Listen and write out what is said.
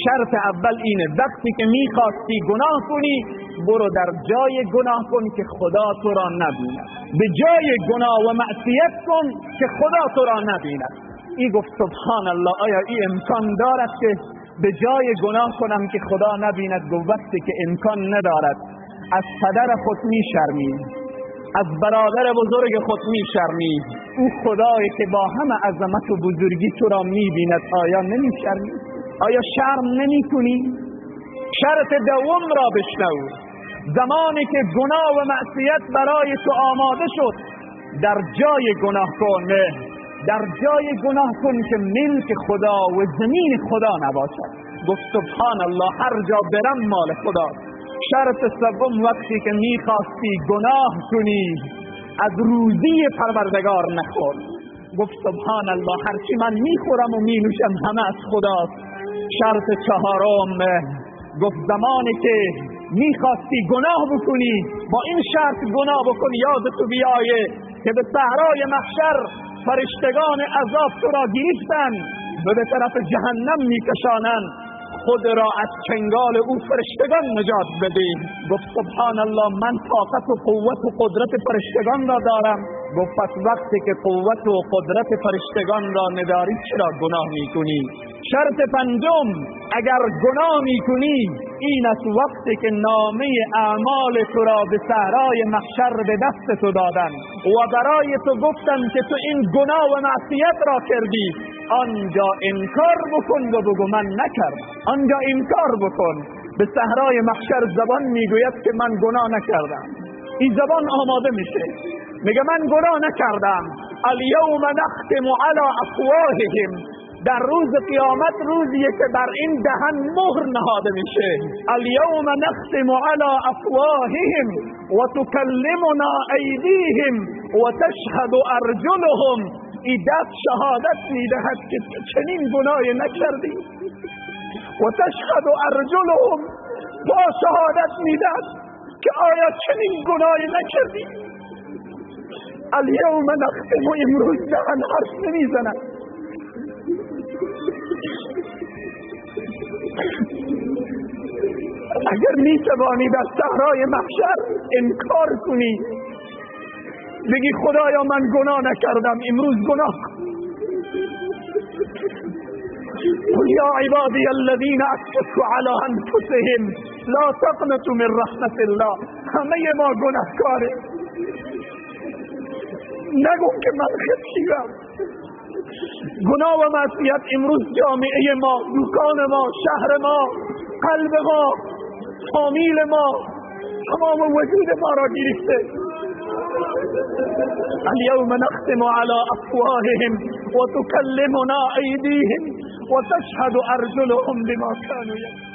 شرط اول اینه وقتی که میخواستی گناه کنی برو در جای گناه کن که خدا تو را نبیند، به جای گناه و معصیت کن که خدا تو را نبیند. این گفت سبحان الله، آیا این امکان دارد که به جای گناه کنم که خدا نبیند؟ گفت وقتی که امکان ندارد از پدر خود میشرمی، از برادر بزرگ خود میشرمی، او خدایی که با همه عظمت و بزرگی تو را میبیند آیا نمیشرمی؟ آیا شرم نمی کنی؟ شرط دوم را بشنو، زمانی که گناه و معصیت برای تو آماده شد در جای گناه کن، در جای گناه کن که ملک خدا و زمین خدا نباشد. گفت سبحان الله، هر جا برم مال خدا. شرط سوم وقتی که میخواستی گناه کنی از روزی پروردگار نخور. گفت سبحان الله، هرچی من میخورم و مینوشم همه از خداست. شرط چهارم گفت زمانی که میخواستی گناه بکنی با این شرط گناه بکن یادتو بیایه که به صحرای محشر فرشتگان عذاب تو را گرفتن و به طرف جهنم میکشانند، خود را از چنگال او فرشتگان نجات بده. گفت سبحان الله، من طاقت و قوت و قدرت فرشتگان را دارم. گفت پس وقتی که قوت و قدرت فرشتگان را نداری چرا گناه میکنی؟ شرط پنجم اگر گناه میکنی این است وقتی که نامه اعمال تو را به صحرای محشر به دست تو دادن و برای تو گفتن که تو این گناه و معصیت را کردی، آنجا انکار بکن و بگو من نکردم. آنجا انکار بکن. به صحرای محشر زبان میگوید که من گناه نکردم. این زبان آماده میشه، میگه من گناه نکردم. الیوم نختم علی افواههم، در روز قیامت روزیه که بر این دهن مهر نهاده میشه. الیوم نختم علی افواههم و تکلمنا ایدیهم و تشهد ارجلهم. این دست شهادت میدهد که چنین گناهی نکردی. و تشهد ارجلهم، با شهادت میدهد که آیا چنین گناهی نکردی. الیوم نختم، امروز دهن حرف نمیزند. اگر میتوانی در صحرای محشر انکار کنی بگی خدایا من گناه نکردم، امروز گناه کن. قل یا عبادی الذین اسرفوا علی انفسهم لا تقنطوا من رحمت الله. همه ما گناهکاریم. نگو که من خطیبم. گناه و معصیت امروز جامعه ما، دکان ما، شهر ما، قلب ما، فامیل ما، تمام وجود ما را گرفته. الیوم نختم علی افواههم و تکلمنا ایدیهم و تشهد ارجلهم بما كانوا یکسبون.